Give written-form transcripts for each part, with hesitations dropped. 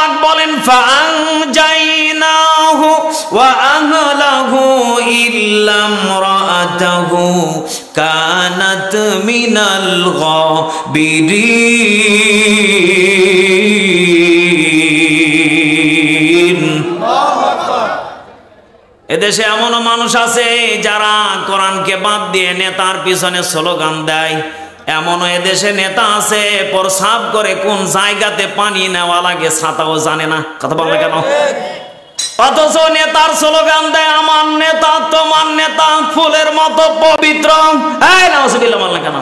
পাক বলেন ফাআনজাইনাহু ওয়া আহলাহু ইল্লা ইমরাআতাহু কানাত মিনাল গাবিরিন। এদেশে এমনও মানুষ আছে যারা কোরআনকে বাদ দিয়ে নেতার পিছনে স্লোগান দেয়। এমনও এদেশে নেতা আছে প্রসাব করে কোন জায়গাতে পানি নেওয়া লাগে ছাতাও জানে না। কথা বলে কেন? অথচ নেতার স্লোগান দেয় আমার নেতা তোমার নেতা ফুলের মতো পবিত্র। এই নাউজুবিল্লাহ বলে কেন?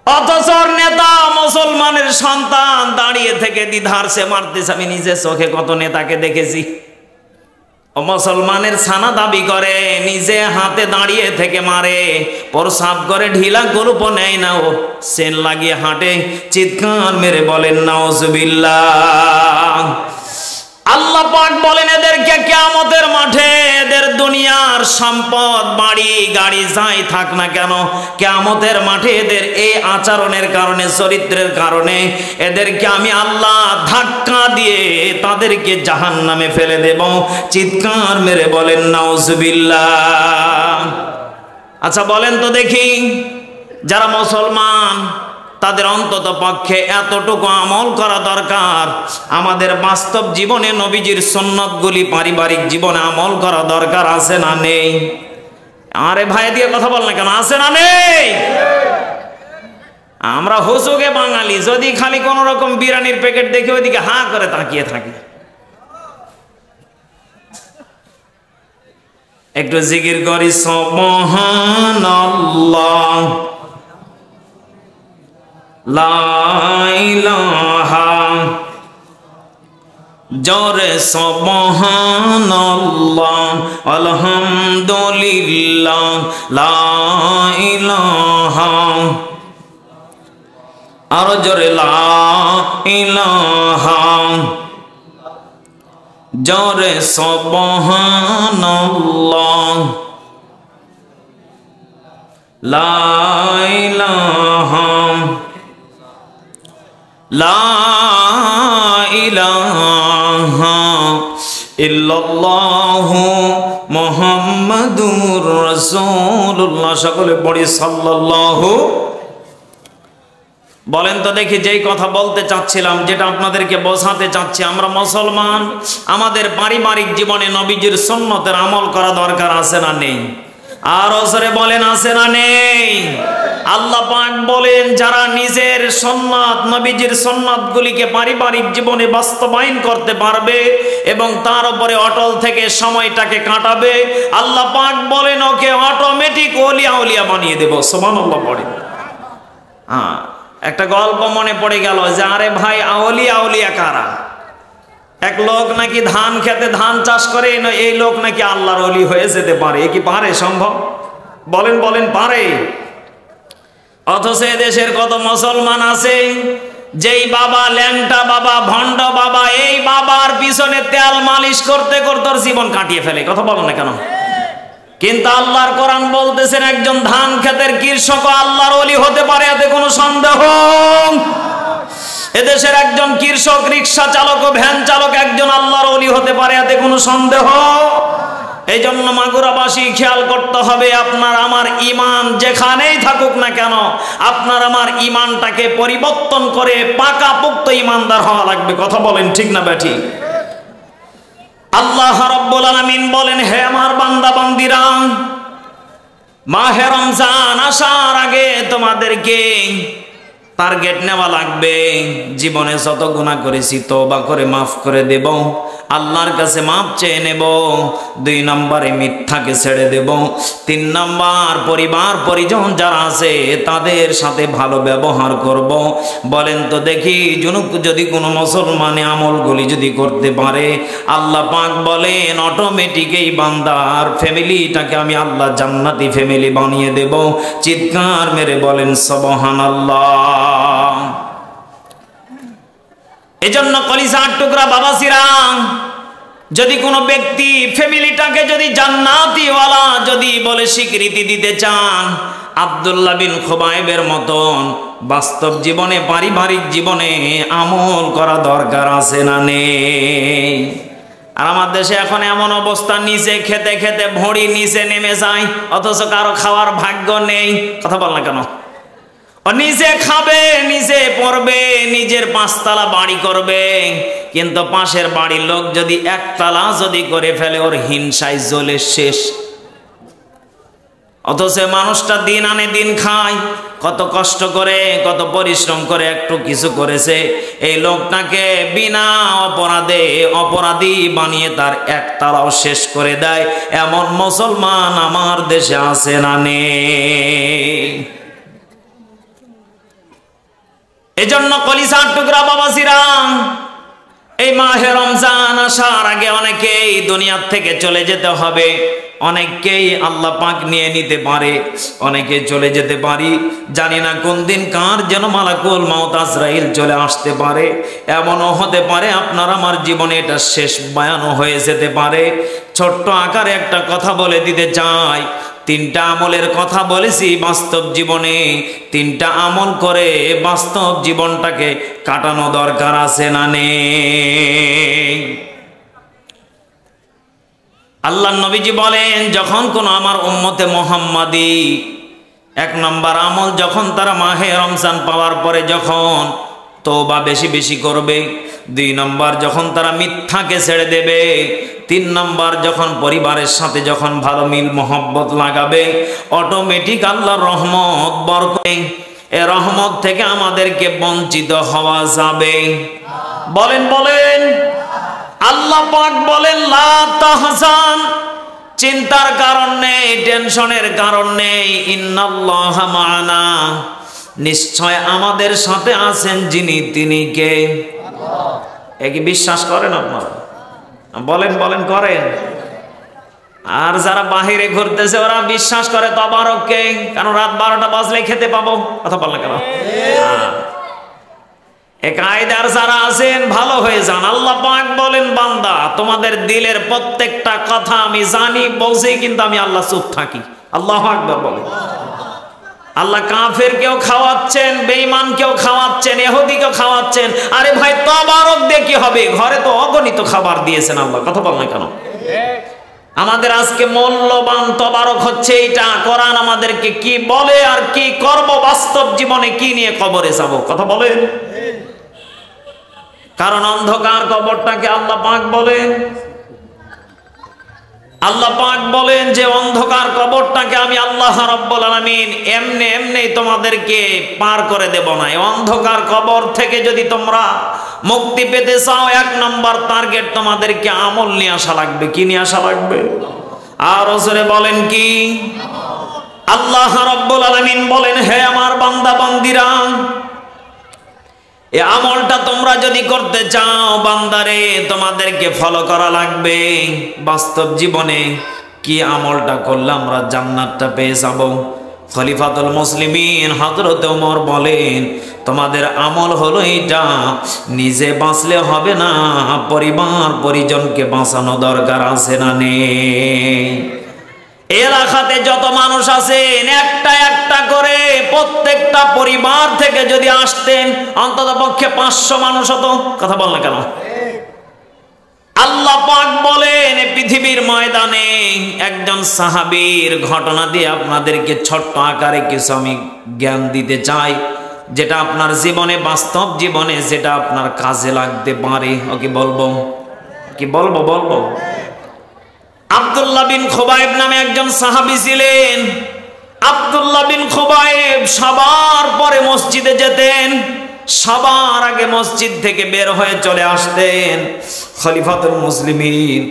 অথচ নেতা মুসলমানের সন্তান দাঁড়িয়ে থেকে দ্বিধার সে মারতেছে। আমি নিজে চোখে কত নেতাকে দেখেছি। ও মুসলমানের ছানা দাবি করে, নিজে হাতে দাঁড়িয়ে থেকে মারে, প্রসাব করে ঢিলা গল্প নেয় না, ও সেন লাগিয়ে হাঁটে, চিৎকার মেরে বলেন নাউজুবিল্লাহ। আল্লাহ পাক বলেন এদেরকে কিয়ামতের মাঠে এদের দুনিয়ার সম্পদ বাড়ি গাড়ি যাই থাক না কেন, কিয়ামতের মাঠে এদের এই আচরণের কারণে চরিত্রের কারণে এদেরকে আমি আল্লাহ ধাক্কা দিয়ে তাদেরকে জাহান্নামে ফেলে দেব। চিৎকার মেরে বলেন নাউজুবিল্লাহ। আচ্ছা বলেন তো দেখি, যারা মুসলমান তাদের অন্তত পক্ষে এতটুকু আমল করা দরকার, আমাদের বাস্তব জীবনে নবীজির সুন্নতগুলি পারিবারিক জীবনে আমল করা দরকার আছে না নেই? আরে ভাই দিয়ে কথা বল না কেন, আছে না নেই? আমরা হুজুগে বাঙালি, যদি খালি কোন রকম বিরিয়ানির প্যাকেট দেখে ওইদিকে হা করে তাকিয়ে থাকি। একটু জিকির করি সুবহানাল্লাহ লা ইলাহা, জোরে সুবহানাল্লাহ আলহামদুলিল্লাহ লা ইলাহা, আর জোরে লা ইলাহা, জোরে সুবহানাল্লাহ লা ইলাহা লা ইলাহা ইল্লাল্লাহু মুহাম্মাদুর রাসূলুল্লাহ। সকলে পড়ি সাল্লাল্লাহু। বলেন তো দেখি, যেই কথা বলতে চাচ্ছিলাম, যেটা আপনাদেরকে বোঝাতে চাচ্ছি, আমরা মুসলমান, আমাদের পারিবারিক জীবনে নবীজির সুন্নতের আমল করা দরকার আছে না নেই? আর ওসরে বলেন আছে না নেই? আল্লাহ পাক বলেন যারা নিজের সুন্নাত নবীজির সুন্নাতগুলিকে পারিবারিক জীবনে বাস্তবায়ন করতে পারবে এবং তার উপরে অটল থেকে সময়টাকে কাটাবে, আল্লাহ পাক বলেন ওকে অটোমেটিক ওলিয়া ওলিয়া বানিয়ে দেব। সুবহানাল্লাহ পড়ে। হ্যাঁ, একটা গল্প মনে পড়ে গেল যে আরে ভাই আউলিয়া আউলিয়া কারা? এক লোক নাকি ধান খেতে ধান চাষ করে, এই লোক নাকি আল্লাহর ওলি হয়ে যেতে পারে। এ কি পারে? সম্ভব? বলেন বলেন পারে? অথচ দেশের কত মুসলমান আছে যেই বাবা ল্যাংটা বাবা ভণ্ড বাবা, এই বাবার পিছনে তেল মালিশ করতে করতে ওর জীবন কাটিয়ে ফেলে। কথা বলেন না কেন? কিন্তু আল্লাহর কোরআন বলতেছেন একজন ধান ক্ষেতের কৃষক আল্লাহর ওলি হতে পারে, এতে কোনো সন্দেহ? এদেশের একজন কৃষক রিক্সা চালক ও ভ্যান চালক একজন আল্লাহর ওলি হতে পারে, এতে কোনো সন্দেহ? এই জন্য মাগুরাবাসী খেয়াল করতে হবে, আপনার আমার ইমান যেখানেই থাকুক না কেন, আপনার আমার ইমানটাকে পরিবর্তন করে পাকাপোক্ত ইমানদার হওয়া লাগবে। কথা বলেন ঠিক না বেঠিক? আল্লাহ রাব্বুল আলামিন বলেন, হে আমার বান্দা বান্দিরা, মাহে রমজান আসার আগে তোমাদেরকে টার্গেট নেওয়া লাগবে। জীবনে যত গুনাহ করেছি তওবা করে মাফ করে দেব, আল্লাহর কাছে মাপ চেয়ে নেব। 2 নম্বরে মিথ্যাকে ছেড়ে দেব। 3 নম্বর পরিবার পরিজন যারা আছে তাদের সাথে ভালো ব্যবহার করব। বলেন তো দেখি, যদি কোনো মুসলমানে আমলগুলি যদি করতে পারে, আল্লাহ পাক বলেন অটোমেটিক এই বান্দার ফ্যামিলিটাকে আমি আল্লাহ জান্নাতি ফ্যামিলি বানিয়ে দেব। চিৎকার মেরে বলেন সুবহানাল্লাহ। এজন্য কলিজার টুকরা বাবাসিরা, যদি কোনো ব্যক্তি ফ্যামিলিটাকে যদি জান্নাতি ওয়ালা যদি বলে স্বীকৃতি দিতে চান, আব্দুল্লাহ বিন খুবাইবের মতন বাস্তব জীবনে পারিবারিক জীবনে আমল করা দরকার আছে না নেই? আর আমার দেশে এখন এমন অবস্থা, নিচে খেতে খেতে ভড়ি নিচে নেমে যায়, অথচ কারো খাওয়ার ভাগ্য নেই। কথা বল না কেন? নিজে খাবে, নিজে পড়বে, নিজের 5 তলা বাড়ি করবে, কিন্তু পাশের বাড়ির লোক যদি 1 তলা যদি করে ফেলে ওর হিংসায় জ্বলে শেষ। অথচ মানুষটা দিন আনে দিন খায়, কত কষ্ট করে কত পরিশ্রম করে একটু কিছু করেছে, এই লোকটাকে বিনা অপরাধে অপরাধী বানিয়ে তার 1 তলাও শেষ করে দেয়। এমন মুসলমান আমার দেশে আছে না নেই? এজন্য কলিজার টুকরা বাবাজিরা, এই মাহে রমজান আসার আগে অনেকেই দুনিয়ার থেকে চলে যেতে হবে। অনেককেই আল্লাহ পাক নিয়ে নিতে পারে, অনেকে চলে যেতে পারি। জানি না কোন দিন কার যেন মালাকুল মাউত আজরাইল চলে আসতে পারে। এমনও হতে পারে আপনার আমার জীবনে এটা শেষ বয়ানও হয়ে যেতে পারে। ছোট্ট আকারে একটা কথা বলে দিতে চাই, 3টা আমলের কথা বলেছি বাস্তব জীবনে। 3টা আমল করে বাস্তব জীবনটাকে কাটানো দরকার আছে না নেই? আল্লাহ নবীজি বলেন, যখন কোন আমার উম্মতে মুহাম্মাদি 1 নম্বর আমল, যখন তারা মাহে রমজান পাওয়ার পরে যখন তওবা বেশি বেশি করবে, 2 নম্বর যখন তারা মিথ্যাকে ছেড়ে দেবে, 3 নম্বর যখন পরিবারের সাথে যখন ভালো মিল মহব্বত লাগাবে, অটোমেটিক আল্লাহর রহমত বরকত, এ রহমত থেকে আমাদেরকে বঞ্চিত হওয়া যাবে। বলেন বলেন। আল্লাহ পাক বলেন, লা তাহজান, চিন্তার কারণ নেই, টেনশনের কারণ নেই, ইন্নাল্লাহা মা'ানা, নিশ্চয় আমাদের সাথে আছেন যিনি, তিনি কে? আল্লাহ। কি বিশ্বাস করেন আপনারা? বলেন বলেন, করেন? আর যারা বাহিরে ঘুরতেছে ওরা বিশ্বাস করে তবারককে, কারণ রাত 12টা বাজলে খেতে পাবো। কথা বলেন কেন? কায়দার যারা আছেন ভালো হয়ে যান। আল্লাহ পাক বলেন, বান্দা তোমাদের দিলের প্রত্যেকটা কথা আমি জানি, বলছি, কিন্তু আমি আল্লাহ চুপ থাকি। আল্লাহু আকবার বলেন। আল্লাহ কাফের কেও খাওয়াচ্ছেন, বেঈমান কেও খাওয়াচ্ছেন, ইহুদি কেও খাওয়াচ্ছেন। আরে ভাই, তবারক দিয়ে কি হবে? ঘরে তো অগণিত খাবার দিয়েছেন আল্লাহ। কথা বল না কেন? আমাদের আজকে মূল্যবান তবারক হচ্ছে এইটা। কোরআন আমাদেরকে কি বলে আর কি করব, বাস্তব জীবনে কি নিয়ে কবরে যাব? কথা বলেন। কারণ অন্ধকার কবরটাকে আল্লাহ পাক বলেন, আল্লাহ পাক বলেন যে অন্ধকার কবরটাকে আমি আল্লাহ রাব্বুল আলামিন এমনি এমনি তোমাদেরকে পার করে দেব না। এই অন্ধকার কবর থেকে যদি তোমরা মুক্তি পেতে চাও, 1 নম্বর টার্গেট তোমাদেরকে আমল নিয়ে আসা লাগবে। কি নিয়ে আসা লাগবে? আর জোরে বলেন কি? আল্লাহ রাব্বুল আলামিন বলেন, হে আমার বান্দা বান্দিরা, এই আমলটা তোমরা যদি করতে চাও বান্দারে, তোমাদেরকে ফলো করা লাগবে বাস্তব জীবনে। কি আমলটা করলে আমরা জান্নাতটা পেয়ে যাব? খলিফাতুল মুসলিমিন হযরত ওমর বলেন, তোমাদের আমল হলো এটা, নিজে বাঁচলে হবে না, পরিবার পরিজনকে বাঁচানো দরকার আছে না নেই? এলাকাতে যত মানুষ আছেন, একটা একটা করে প্রত্যেকটা পরিবার থেকে যদি আসতেন, অন্তত পক্ষে 500 মানুষ হতো। কথা বল না কেন? আল্লাহ পাক বলেন, পৃথিবীর ময়দানে একজন সাহাবীর ঘটনা দিয়ে আপনাদেরকে ছোট্ট আকারে কিছু আমি জ্ঞান দিতে চাই, যেটা আপনার জীবনে, বাস্তব জীবনে, যেটা আপনার কাজে লাগতে পারে। ওকে বলবো? কি বলবো? বলবো। আব্দুল্লাহ বিন খুবাইব নামে একজন সাহাবী ছিলেন। আব্দুল্লাহ বিন খুবাইব সবার পরে মসজিদে যেতেন, সবার আগে মসজিদ থেকে বের হয়ে চলে আসতেন। খলিফাতুল মুসলিমিন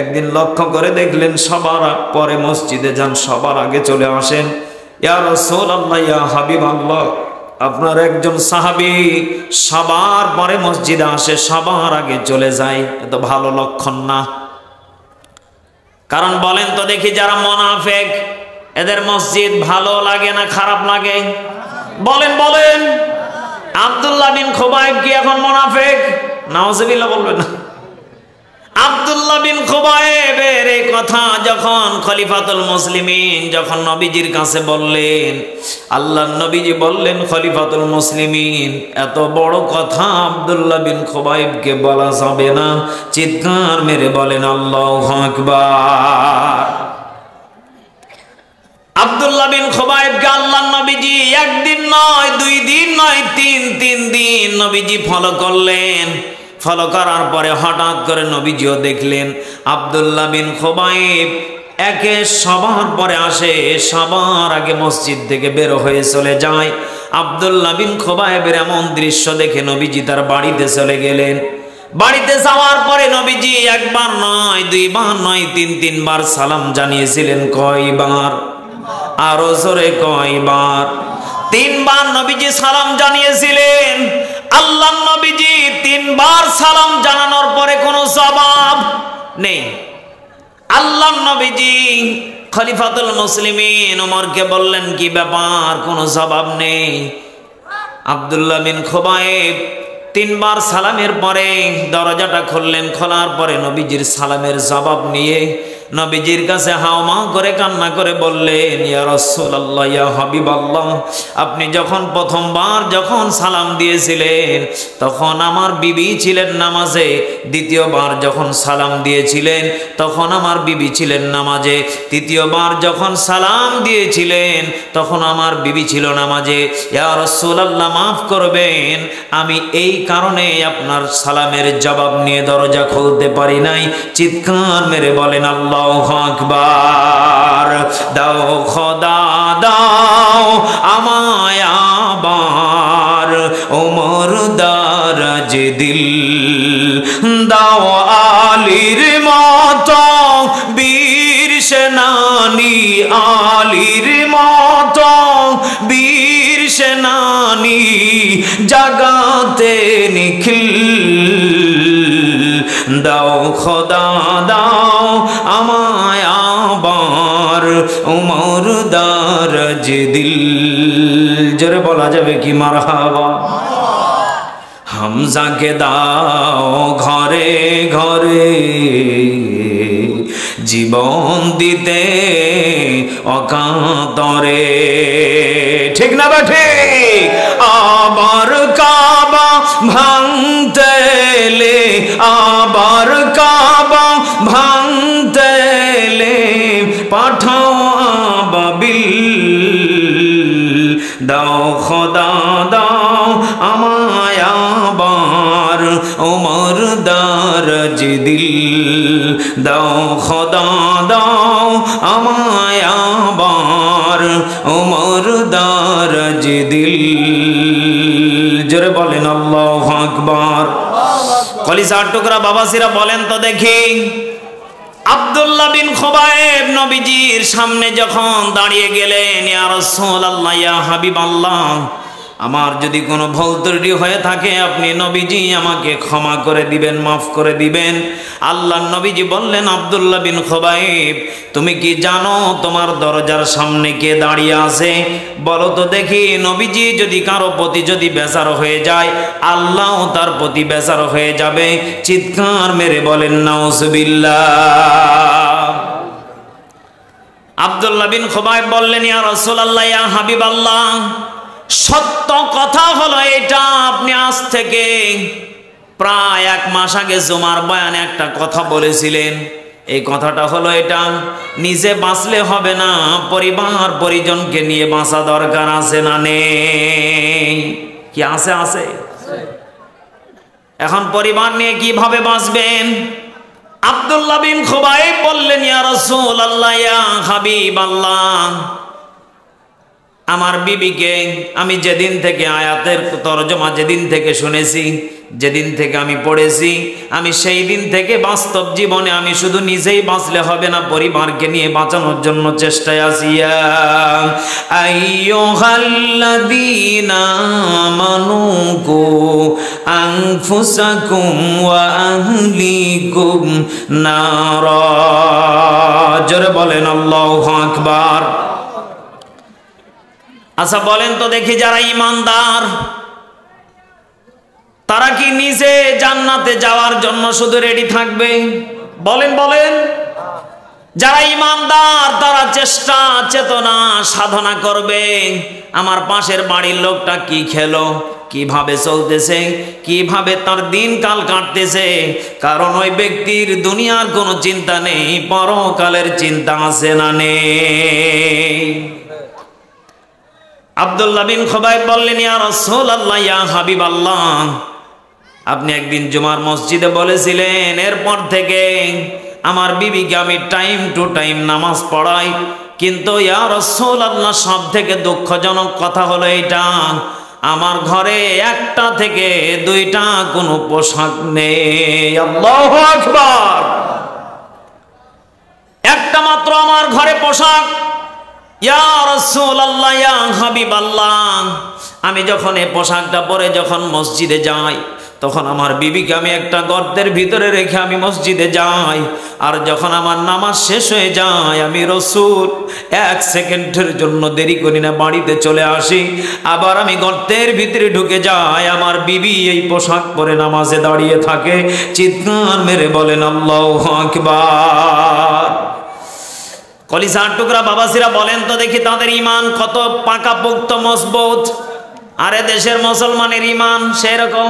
একদিন লক্ষ্য করে দেখলেন সবার পরে মসজিদে যান, সবার আগে চলে আসেন। ইয়া রাসূলুল্লাহ, ইয়া হাবিবাল্লাহ, আপনার একজন সাহাবী সবার পরে মসজিদে আসে, সবার আগে চলে যায়, এত ভালো লক্ষণ না। কারণ বলেন তো দেখি, যারা মুনাফিক এদের মসজিদ ভালো লাগে না খারাপ লাগে? বলেন বলেন। আব্দুল্লাহ বিন খুবাইব কি এখন মুনাফিক? নাউজুবিল্লাহ বলবেন না। আব্দুল্লাহ বিন খুবাইবের এই কথা যখন খলিফাতুল মুসলিমিন যখন নবীজির কাছে বললেন, আল্লাহর নবীজি বললেন, খলিফাতুল মুসলিমিন এত বড় কথা আব্দুল্লাহ বিন খুবাইবকে বলা যাবে না। চিৎকার মেরে বলেন আল্লাহু আকবার। আব্দুল্লাহ বিন খুবাইবকে আল্লাহর নবীজি একদিন নয়, 2 দিন নয়, 3 দিন নবীজি ফলো করলেন। ফলো করার পরে হঠাৎ করে নবীজিও দেখলেন আব্দুল্লাহ বিন খুবাইব একে সবার পরে আসে, সবার আগে মসজিদ থেকে বের হয়ে চলে যায়। আব্দুল্লাহ বিন খুবাইবের এমন দৃশ্য দেখে নবীজি তার বাড়িতে চলে গেলেন। বাড়িতে যাওয়ার পরে নবীজি একবার নয়, 2 বার নয়, 3 বার সালাম জানিয়েছিলেন। কয়বার? আরো জোরে কয়বার? 3 বার নবীজি সালাম জানিয়েছিলেন। আল্লাহ নবীজি 3 বার সালাম জানানোর পরে কোনো জবাব নেই। আল্লাহ নবীজি খলিফাতুল মুসলিমিন ওমরকে বললেন, কি ব্যাপার, কোনো জবাব নেই? আব্দুল্লাহ বিন খুবাইব 3 বার সালামের পরে দরজাটা খুললেন। খোলার পরে নবীজির সালামের জবাব নিয়ে নবীজির কাছে হাওমাও করে কান্না করে বললেন, ইয়া রাসূলুল্লাহ, ইয়া হাবিবাল্লাহ, আপনি যখন প্রথমবার যখন সালাম দিয়েছিলেন তখন আমার বিবি ছিলেন নামাজে, দ্বিতীয়বার যখন সালাম দিয়েছিলেন তখন আমার বিবি ছিলেন নামাজে, তৃতীয়বার যখন সালাম দিয়েছিলেন তখন আমার বিবি ছিল নামাজে। ইয়া রাসূলুল্লাহ, মাফ করবেন, আমি এই কারণে আপনার সালামের জবাব নিয়ে দরজা খুলতে পারি নাই। চিৎকার মেরে বলেন আল্লাহু আকবার। দাও খোদা দাও আমায় আবার ওমর দারাজ দিল, দাও আলীর মতো বীর সেনানি, আলীর মতো বীর সেনানি জাগাতে নিখিল, দাও খোদা দাও আমায় আবার ওমর দারাজ দিল। জোরে বলা যাবে কি মারহাবা? হামজাকে দাও ঘরে ঘরে জীবন দিতে অকাতরে, ঠিক না বা ঠিক? আবার কাবা ভাঙতে এলে, আবার কাবা ভাঙতে এলে পাঠাও আবাবিল, দাও খোদা দাও আমায় আবার ওমর দারাজ দিল, দাও খোদা দাও আমায় আবার ওমর দারাজ দিল। জোরে বলেন আল্লাহু আকবার। কলিজার টুকরা বাবাসিরা বলেন তো দেখি, আব্দুল্লাহ বিন খুবাইব নবীজির সামনে যখন দাঁড়িয়ে গেলেন, ইয়া রাসূলুল্লাহ, ইয়া হাবিবাল্লাহ, আমার যদি কোনো ভুল ত্রুটি হয়ে থাকে আপনি নবীজি আমাকে ক্ষমা করে দিবেন, মাফ করে দিবেন। আল্লাহর নবীজি বললেন, আব্দুল্লাহ বিন খুবাইব, তুমি কি জানো তোমার দরজার সামনে কে দাঁড়িয়ে আছে? বলো তো দেখি। নবীজি যদি কারো প্রতি যদি বেজার হয়ে যায়, আল্লাহ তার প্রতি বেজার হয়ে যাবে। চিৎকার মেরে বলেন নাউজুবিল্লাহ। আব্দুল্লাহ বিন খুবাইব বললেন, ইয়া রাসূলুল্লাহ, ইয়া হাবিবাল্লাহ, সত্য কথা হলো এটা, আপনি আজ থেকে প্রায় 1 মাস আগে জুমার বয়ানে একটা কথা বলেছিলেন। এই কথাটা হলো এটা, নিজে বাঁচলে হবে না, পরিবার পরিজনকে নিয়ে বাঁচা দরকার আছে না নেই? কি আছে? আছে। এখন পরিবার নিয়ে কিভাবে বাঁচবেন? আব্দুল্লাহ বিন খুবাইব বললেন, ইয়া রাসূলুল্লাহ, ইয়া হাবিবাল্লাহ, আমার বিবিকে আমি যেদিন থেকে আয়াতের তরজমা যেদিন থেকে শুনেছি, যেদিন থেকে আমি পড়েছি, আমি সেই দিন থেকে বাস্তব জীবনে আমি শুধু নিজেই বাঁচলে হবে না, পরিবারকে নিয়ে বাঁচানোর জন্য চেষ্টায় আছি। ইয়া আইয়ুহাল্লাযীনা আমানু কু আনফুসাকুম ওয়া আহলিকুম নারা। জোরে বলেন আল্লাহু আকবার। আচ্ছা বলেন তো দেখি, যারা ঈমানদার তারা কি নিজে জান্নাতে যাওয়ার জন্য শুধু রেডি থাকবে? বলেন বলেন। যারা ইমানদার তারা চেষ্টা চেতনা সাধনা করবে, আমার পাশের বাড়ির লোকটা কি খেলো, কিভাবে চলতেছে, কিভাবে তার দিনকাল কাটতেছে, কারণ ওই ব্যক্তির দুনিয়ার কোনো চিন্তা নেই, পরকালের চিন্তা আছে না নেই। আব্দুল্লাহ বিন খুবাইব বললেন, ইয়া রাসূলুল্লাহ, ইয়া হাবিবাল্লাহ, আপনি একদিন জুমার মসজিদে বলেছিলেন এরপর থেকে আমার বিবিকে আমি টাইম টু টাইম নামাজ পড়াই, কিন্তু ইয়া রাসূলুল্লাহ সব থেকে দুঃখজনক কথা হলো এটা, আমার ঘরে একটা থেকে দুইটা কোনো পোশাক নেই। আল্লাহু আকবার। একটা মাত্র আমার ঘরে পোশাক। ইয়া রাসূলুল্লাহ, ইয়া হাবিবাল্লাহ, আমি যখন এই পোশাকটা পরে যখন মসজিদে যাই, তখন আমার বিবিকে আমি একটা গর্তের ভিতরে রেখে আমি মসজিদে যাই, আর যখন আমার নামাজ শেষ হয়ে যায় আমি রাসূল এক সেকেন্ডের জন্য দেরি করি না, বাড়িতে চলে আসি, আবার আমি গর্তের ভিতরে ঢুকে যাই, আমার বিবি এই পোশাক পরে নামাজে দাঁড়িয়ে থাকে। চিৎকার মেরে বলেন আল্লাহু আকবার। কলিজার টুকরা বাবাসিরা বলেন তো দেখি তাদের ঈমান কত পাকাপোক্ত মজবুত, আরে দেশের মুসলমানের ঈমান সেরকম।